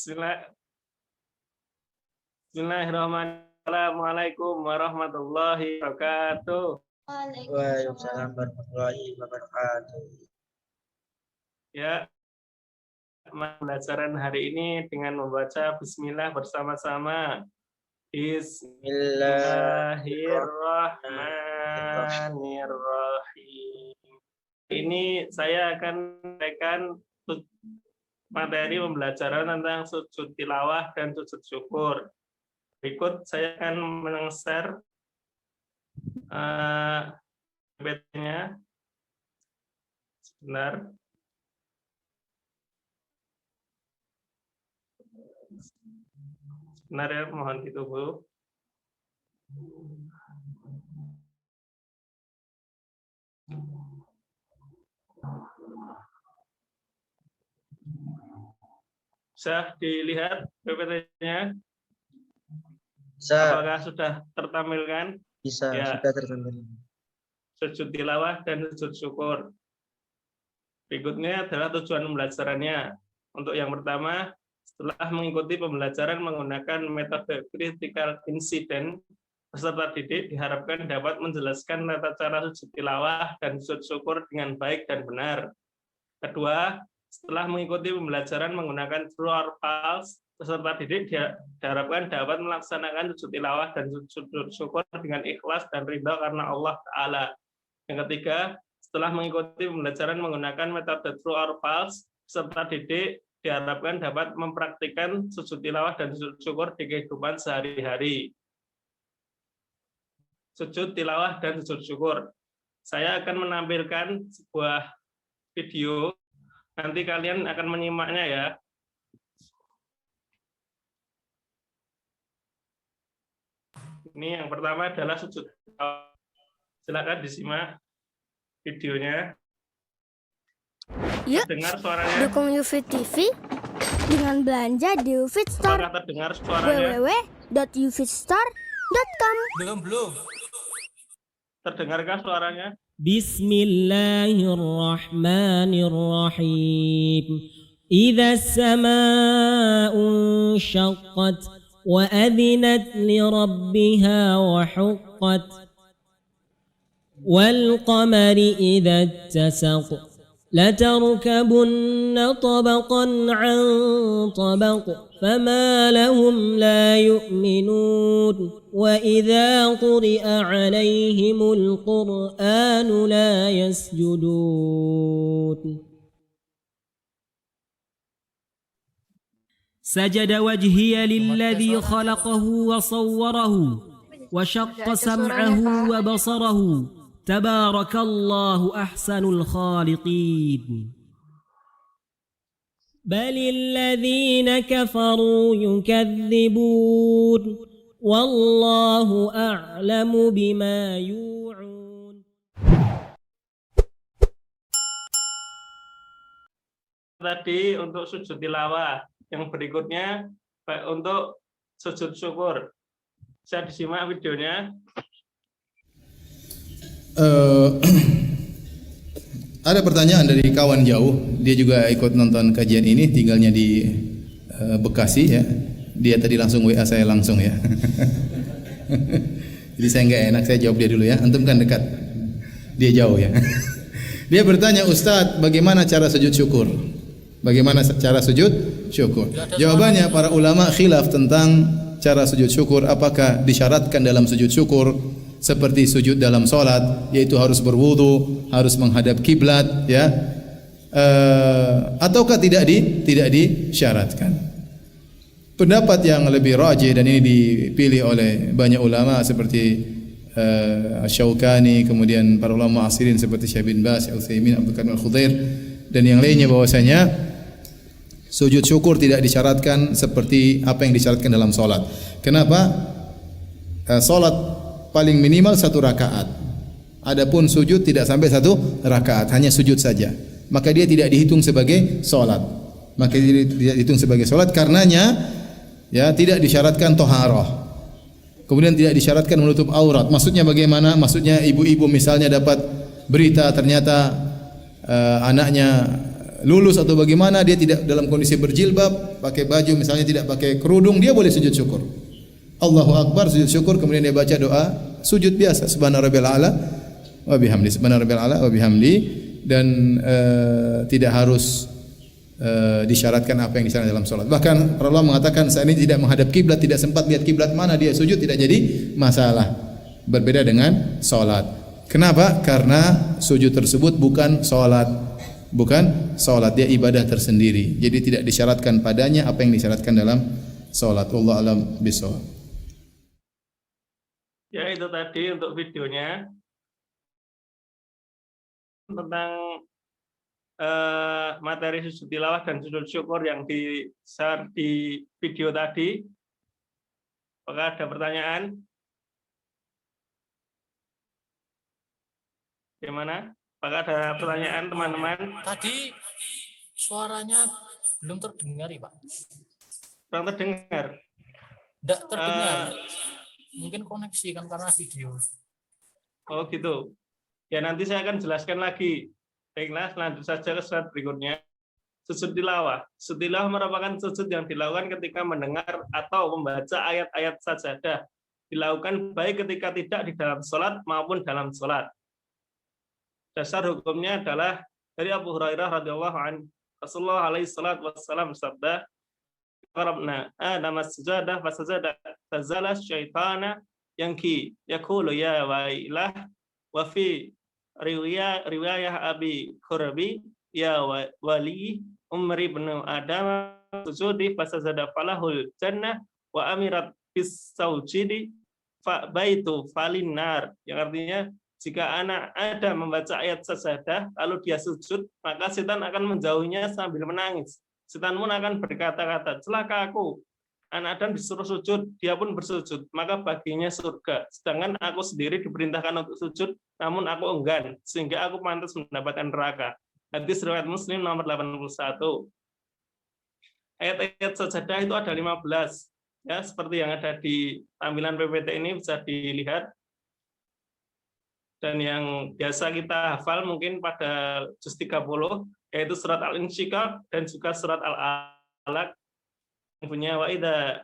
Bismillahirrahmanirrahim. Assalamualaikum warahmatullahi wabarakatuh. Waalaikumsalam warahmatullahi wabarakatuh. Ya, pembelajaran hari ini dengan membaca Bismillah bersama-sama. Bismillahirrahmanirrahim. Ini saya akan sampaikan materi pembelajaran tentang sujud tilawah dan sujud syukur. Berikut saya akan men-share PPT-nya. Sebentar. Sebentar ya, mohon ditunggu. Bisa dilihat PPT-nya? Apakah sudah tertampilkan? Bisa, ya. Sudah tertampilkan. Sujud tilawah dan sujud syukur. Berikutnya adalah tujuan pembelajarannya. Untuk yang pertama, setelah mengikuti pembelajaran menggunakan metode critical incident, peserta didik diharapkan dapat menjelaskan tata cara sujud tilawah dan sujud syukur dengan baik dan benar. Kedua, setelah mengikuti pembelajaran menggunakan true or false, peserta didik diharapkan dapat melaksanakan sujud tilawah dan sujud syukur dengan ikhlas dan ridha karena Allah Ta'ala. Yang ketiga, setelah mengikuti pembelajaran menggunakan metode true or false, peserta didik diharapkan dapat mempraktikkan sujud tilawah dan sujud syukur di kehidupan sehari-hari. Sujud tilawah dan sujud syukur. Saya akan menampilkan sebuah video, nanti kalian akan menyimaknya ya. Ini yang pertama adalah sujud. Silakan disimak videonya. Yuk, dengar suaranya. Dukung UFIT TV dengan belanja di UFIT Store. Apakah terdengar suaranya? www.ufitstore.com. Belum. Terdengarkah suaranya? Bismillahirrahmanirrahim. Idza as-samaa'u inshaqqat وأذنت لربها وحقت والقمر إذا اتسق لتركبن طبقا عن طبق فما لهم لا يؤمنون وإذا قرئ عليهم القرآن لا يسجدون سجد وجهي للذي خلقه وصوره وشق سمعه وبصره تبارك الله أحسن الخالقين بل الذين كفروا يكذبون والله أعلم بما يوعون. Tadi untuk sujud tilawah. Yang berikutnya untuk sujud syukur. Bisa disimak videonya. Ada pertanyaan dari kawan jauh. Dia juga ikut nonton kajian ini, tinggalnya di Bekasi ya. Dia tadi langsung WA saya langsung ya. Jadi saya nggak enak, saya jawab dia dulu ya. Antum kan dekat, dia jauh ya. Dia bertanya, Ustadz, bagaimana cara sujud syukur? Bagaimana cara sujud syukur? Jawabannya, para ulama khilaf tentang cara sujud syukur. Apakah disyaratkan dalam sujud syukur seperti sujud dalam sholat, yaitu harus berwudu, harus menghadap kiblat, ya, ataukah tidak disyaratkan? Pendapat yang lebih rajih, dan ini dipilih oleh banyak ulama seperti Syaukani, kemudian para ulama asirin seperti Syekh bin Baz, Al-Utsaimin, Abdul Karim Al-Khudair, dan yang lainnya, bahwasanya sujud syukur tidak disyaratkan seperti apa yang disyaratkan dalam sholat. Kenapa? Sholat paling minimal 1 rakaat. Adapun sujud tidak sampai 1 rakaat, hanya sujud saja. Maka dia tidak dihitung sebagai sholat. Maka dia tidak dihitung sebagai sholat karenanya ya tidak disyaratkan toharoh. Kemudian tidak disyaratkan menutup aurat. Maksudnya bagaimana? Maksudnya ibu-ibu misalnya dapat berita ternyata anaknya lulus atau bagaimana, dia tidak dalam kondisi berjilbab, pakai baju misalnya tidak pakai kerudung, dia boleh sujud syukur. Allahu Akbar, sujud syukur, kemudian dia baca doa sujud biasa, subhana rabbil a'la wa bihamdi, subhana rabbil a'la wa bihamdi, dan tidak harus disyaratkan apa yang disyaratkan dalam salat. Bahkan para ulama mengatakan saat ini tidak menghadap kiblat, tidak sempat lihat kiblat mana dia sujud, tidak jadi masalah. Berbeda dengan salat. Kenapa? Karena sujud tersebut bukan salat. Bukan salat, dia ibadah tersendiri. Jadi tidak disyaratkan padanya apa yang disyaratkan dalam salat. Wallahu a'lam bishawab. Ya, itu tadi untuk videonya tentang materi sujud tilawah dan sujud syukur yang di-share di video tadi. Apakah ada pertanyaan? Gimana? Apakah ada pertanyaan teman-teman? Tadi suaranya belum terdengar ya Pak. Kurang terdengar? Tidak terdengar. Mungkin koneksi kan karena video. Oh gitu. Ya nanti saya akan jelaskan lagi. Baiklah, lanjut saja ke slide berikutnya. Sujud tilawah. Sujud tilawah merupakan sujud yang dilakukan ketika mendengar atau membaca ayat-ayat sajadah. Dilakukan baik ketika tidak di dalam sholat maupun dalam sholat. Dasar hukumnya adalah dari Abu Hurairah radhiyallahu anhu, Rasulullah alaihi salatu wassalam sabda, "Qarabna Adam as-sujadah fasajada fazala syaitana yanki yaqulu ya wailah wa fi riwayah Abi Qurabi ya wali umri bin Adam sujudi fasajada falahul jannah wa amirat bis saujidi fa baitu falinnar." Yang artinya, jika anak Adam membaca ayat sajadah lalu dia sujud, maka setan akan menjauhinya sambil menangis. Setan pun akan berkata-kata, celaka aku. Anak Adam disuruh sujud, dia pun bersujud, maka baginya surga. Sedangkan aku sendiri diperintahkan untuk sujud, namun aku enggan, sehingga aku pantas mendapatkan neraka. Hadis riwayat Muslim nomor 81. Ayat-ayat sajadah itu ada 15. Ya, seperti yang ada di tampilan PPT ini bisa dilihat. Dan yang biasa kita hafal mungkin pada juz 30, yaitu surat Al-Insyiqaq dan juga surat Al-Alaq, yang punya wa idza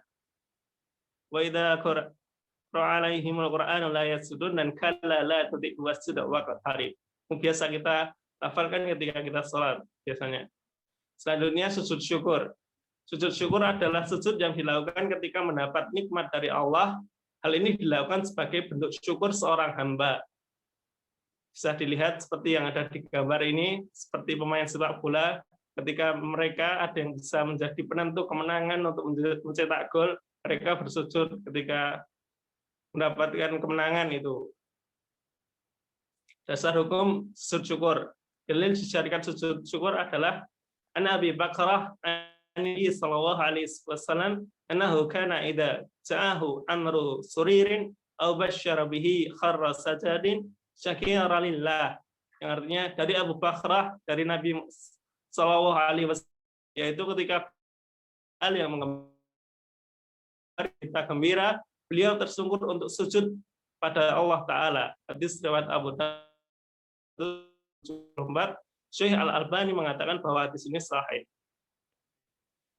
qara'a alaihimul qur'anu la yasjudun dan kalla la tuti'u wasjud wa qtarib. Biasa kita hafalkan ketika kita sholat biasanya. Selanjutnya sujud syukur. Sujud syukur adalah sujud yang dilakukan ketika mendapat nikmat dari Allah. Hal ini dilakukan sebagai bentuk syukur seorang hamba. Bisa dilihat seperti yang ada di gambar ini, seperti pemain sepak bola, ketika mereka ada yang bisa menjadi penentu kemenangan untuk mencetak gol, mereka bersujud ketika mendapatkan kemenangan itu. Dasar hukum sujud syukur. Dalil disyariatkan sujud syukur adalah an Abi Bakrah Nabi sallallahu alaihi wasallam annahu kana idza ja'ahu amru suririn aw basyara bihi kharra sajadin syakira lillah, yang artinya dari Abu Bakrah dari Nabi Sallallahu Alaihi Wasallam, yaitu ketika hal yang kita gembira, beliau tersungkur untuk sujud pada Allah Taala. Hadis riwayat Abu Dawud. Syekh Al-Albani mengatakan bahwa hadis ini sahih.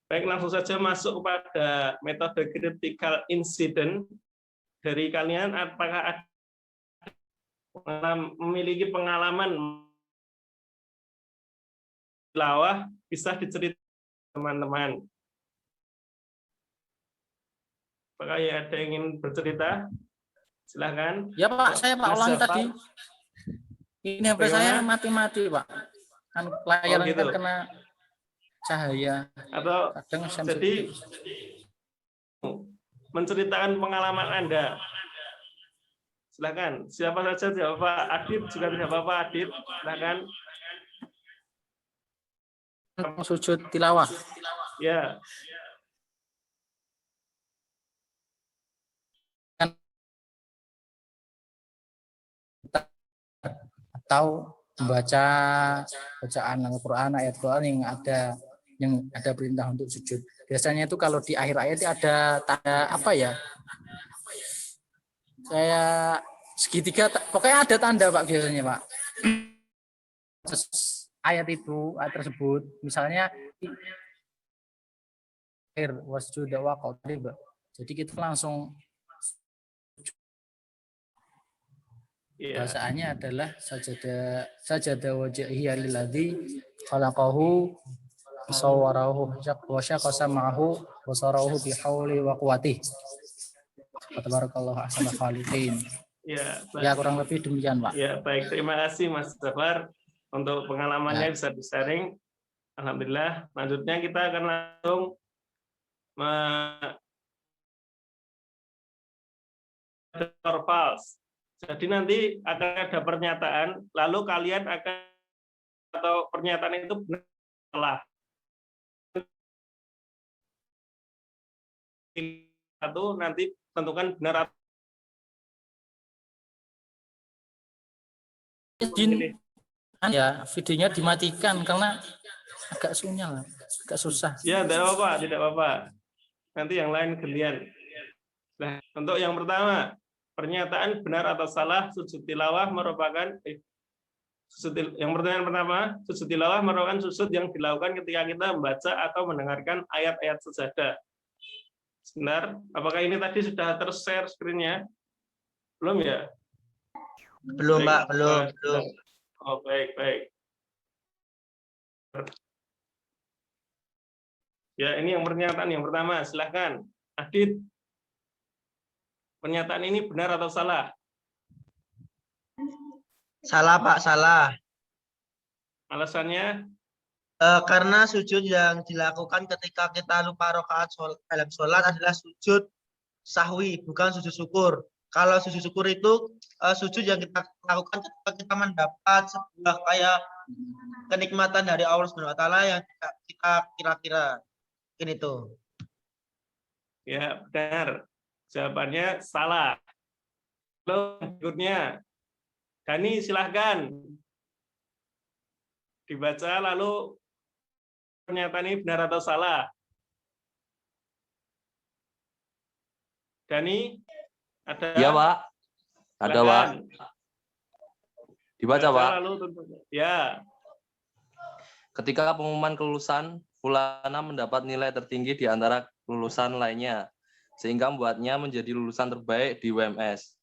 Baik, langsung saja masuk kepada metode critical incident. Dari kalian apakah ada memiliki pengalaman tilawah, bisa diceritakan teman-teman? Apakah ya ada yang ingin bercerita? Silahkan. Ya Pak, saya Pak ulangi tadi. Ini HP saya mati-mati Pak. Kan layar gitu. kan kena cahaya. Atau Kadang jadi menceritakan pengalaman Anda. Silakan, siapa saja, siapa Adit juga tidak apa-apa, Adit, silakan. Sujud tilawah. Ya. Atau membaca bacaan Al-Quran, ayat Quran yang ada perintah untuk sujud. Biasanya itu kalau di akhir ayat ada tanda apa ya? Saya segitiga, pokoknya ada tanda Pak biasanya Pak. ayat tersebut, misalnya wasjud wa qarib. Jadi kita langsung Ya, bacaannya adalah sajada wajhiya lilladzi khalaqahu sawwarahu wa syaqa sam'ahu wa sarahu bihauli wa quwwatihi. Tabarakallahu ahsanul khaliqin. ya, Ya, kurang lebih demikian, Pak. ya, baik. Terima kasih Mas Zafar untuk pengalamannya Ya. bisa di-sharing. Alhamdulillah. Selanjutnya kita akan langsung false. Jadi nanti akan ada pernyataan, lalu kalian akan atau pernyataan itu benar salah. Satu nanti tentukan benar atau Ya, videonya dimatikan karena agak sunyal, agak susah. ya, tidak apa-apa, tidak apa-apa. Nanti yang lain gantian. Nah, untuk yang pertama, pernyataan benar atau salah sujud tilawah merupakan yang pertanyaan pertama, sujud tilawah merupakan sujud yang dilakukan ketika kita membaca atau mendengarkan ayat-ayat sajadah. Sebentar, apakah ini tadi sudah ter-share screen-nya? Belum ya? Belum, Pak, belum. Oh, baik. Ya, ini yang pernyataan yang pertama. Silahkan, Adit. Pernyataan ini benar atau salah? Salah, Pak, salah. Alasannya? Karena sujud yang dilakukan ketika kita lupa rakaat dalam sholat adalah sujud sahwi, bukan sujud syukur. Kalau sujud syukur itu sujud yang kita lakukan ketika kita mendapat sebuah kayak kenikmatan dari Allah Subhanahu wa taala yang kita kira-kira. Ini tuh. Ya, benar. Jawabannya salah. Lalu berikutnya, Dani silahkan dibaca lalu pernyataan ini benar atau salah. Dani, ada? Iya, Pak. Ada, Pak. Silakan. Dibaca, Pak. Lalu tentunya. Ya, Ketika pengumuman kelulusan, Fulana mendapat nilai tertinggi di antara lulusan lainnya, sehingga membuatnya menjadi lulusan terbaik di UMS.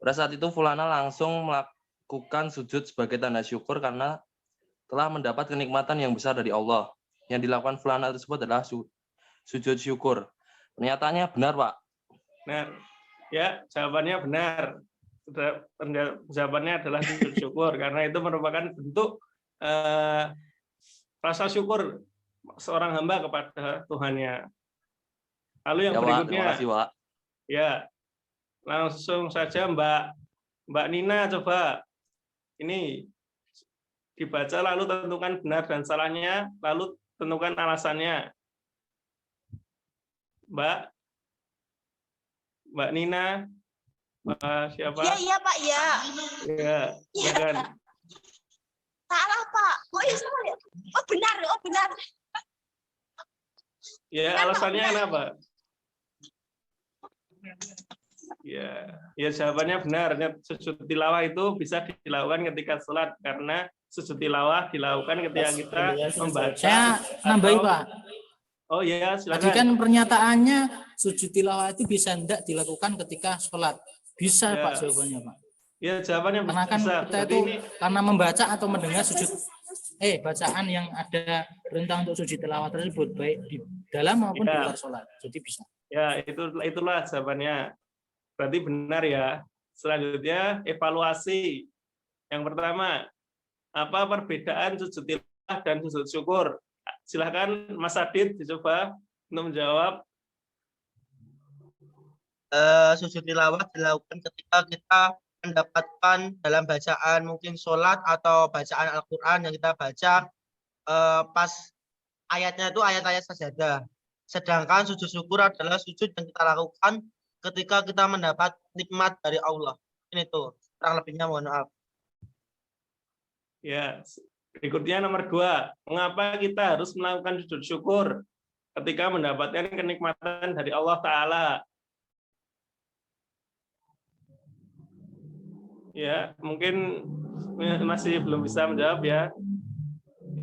Pada saat itu, Fulana langsung melakukan sujud sebagai tanda syukur karena telah mendapat kenikmatan yang besar dari Allah. Yang dilakukan Fulana tersebut adalah sujud syukur. Pernyataannya benar, Pak. benar. Ya, jawabannya benar. Jawabannya adalah sujud syukur karena itu merupakan bentuk rasa syukur seorang hamba kepada Tuhannya. Lalu yang Ya, Pak. berikutnya, Terima kasih, Pak. ya langsung saja Mbak Nina coba ini dibaca lalu tentukan benar dan salahnya, lalu tentukan alasannya. Mbak Nina, siapa? Iya Pak, ya. Ya, silakan. Salah Pak. Oh iya salah ya. Oh benar. Ya, alasannya kenapa? Ya jawabannya benar. Sujud tilawah itu bisa dilakukan ketika sholat karena sujud tilawah dilakukan ketika kita membaca. Saya nambahi, Pak. Oh iya, Tadi silakan. kan pernyataannya sujud tilawah itu bisa tidak dilakukan ketika sholat. Bisa, Ya. Pak, jawabannya, Pak. Ya, jawabannya Karena kan bisa. kita Jadi itu ini karena membaca atau mendengar bacaan yang ada perintah untuk sujud tilawah tersebut baik di dalam maupun di Ya. luar sholat. Jadi bisa. ya itulah jawabannya. Berarti benar ya. Selanjutnya evaluasi. Yang pertama, apa perbedaan sujud tilawah dan sujud syukur? Silahkan Mas Adit dicoba untuk menjawab. Sujud tilawah dilakukan ketika kita mendapatkan dalam bacaan mungkin sholat atau bacaan Al-Quran yang kita baca pas ayatnya itu ayat-ayat sajadah. Sedangkan sujud syukur adalah sujud yang kita lakukan ketika kita mendapat nikmat dari Allah. Ini tuh kurang lebihnya, mohon maaf. Ya, berikutnya nomor 2. Mengapa kita harus melakukan sujud syukur ketika mendapatkan kenikmatan dari Allah Ta'ala? Ya, mungkin masih belum bisa menjawab ya.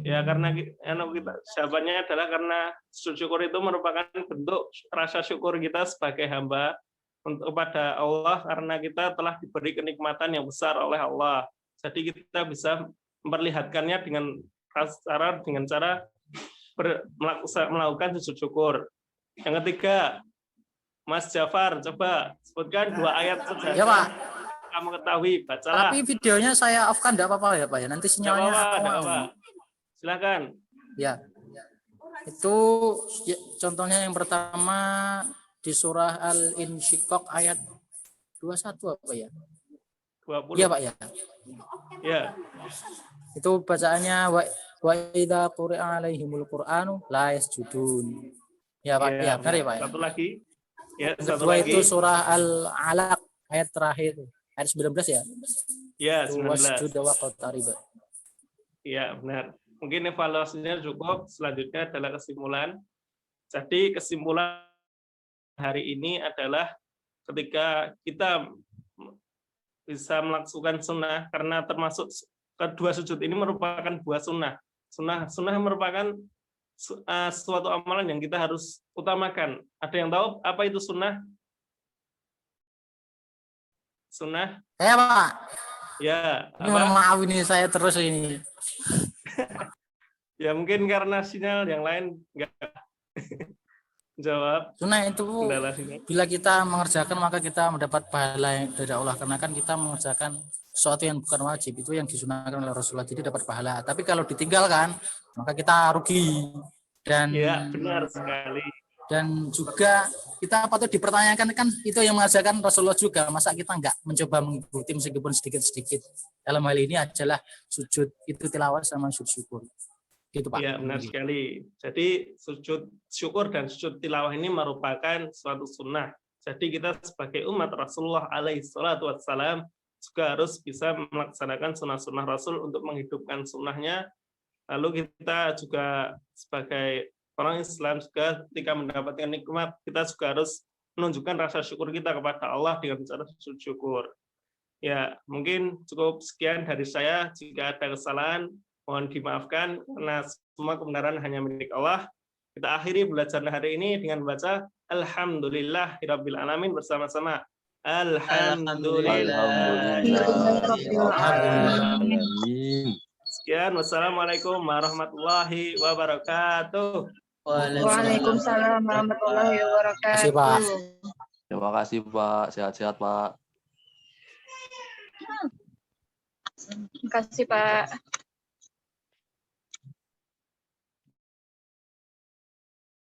Ya karena jawabannya adalah karena sujud syukur itu merupakan bentuk rasa syukur kita sebagai hamba kepada Allah karena kita telah diberi kenikmatan yang besar oleh Allah. Jadi kita bisa memperlihatkannya dengan cara melakukan sujud syukur. Yang ketiga, Mas Jafar, coba sebutkan 2 ayat saja. Ya, Pak. Kamu ketahui, bacalah. Tapi videonya saya off kan, enggak apa-apa ya Pak ya. Nanti sinyalnya Nggak apa-apa. Silakan. Ya. Itu ya, contohnya yang pertama di surah Al-Insyiqaq ayat 21 apa ya? 20. Iya Pak ya. Ya. Itu bacaannya wa idza quri'a alaihimul qur'anu la yasjudun. Ya Pak, ya benar ya Pak ya. Satu lagi. Ya, Yang satu kedua lagi. itu surah Al-Alaq ayat terakhir. Ayat 19 ya. Ya, 19. Wasjud wa qatarib. Ya, benar. Mungkin evaluasinya cukup. Selanjutnya adalah kesimpulan. Jadi kesimpulan hari ini adalah ketika kita bisa melakukan sunnah, karena termasuk kedua sujud ini merupakan buah sunnah. Sunnah merupakan suatu amalan yang kita harus utamakan. Ada yang tahu apa itu sunnah? Sunnah? Pak. Ya. Ini mohon maaf ini saya terus ini. Ya mungkin karena sinyal yang lain enggak jawab. Sunnah itu Kendala sinyal. bila kita mengerjakan maka kita mendapat pahala dari Allah, karena kan kita mengerjakan sesuatu yang bukan wajib, itu yang disunahkan oleh Rasulullah, jadi dapat pahala. Tapi kalau ditinggalkan maka kita rugi. Dan Ya, benar sekali. Dan juga kita patut dipertanyakan, kan itu yang mengajarkan Rasulullah juga, masa kita enggak mencoba mengikuti meskipun sedikit-sedikit. Dalam hal ini adalah sujud itu tilawah sama sujud syukur. Gitu Pak. Ya, benar sekali. Jadi sujud syukur dan sujud tilawah ini merupakan suatu sunnah. Jadi kita sebagai umat Rasulullah alaihi salatu wassalam juga harus bisa melaksanakan sunnah-sunnah Rasul untuk menghidupkan sunnahnya. Lalu kita juga sebagai orang Islam juga ketika mendapatkan nikmat, kita juga harus menunjukkan rasa syukur kita kepada Allah dengan cara sujud syukur. Ya, mungkin cukup sekian dari saya. Jika ada kesalahan, mohon dimaafkan karena semua kebenaran hanya milik Allah. Kita akhiri belajar hari ini dengan membaca Alhamdulillahirabbil alamin bersama-sama. Alhamdulillah. Sekian, wassalamualaikum warahmatullahi wabarakatuh. Waalaikumsalam warahmatullahi wabarakatuh. Terima kasih Pak. Terima kasih Pak. Sehat-sehat Pak. Terima kasih Pak.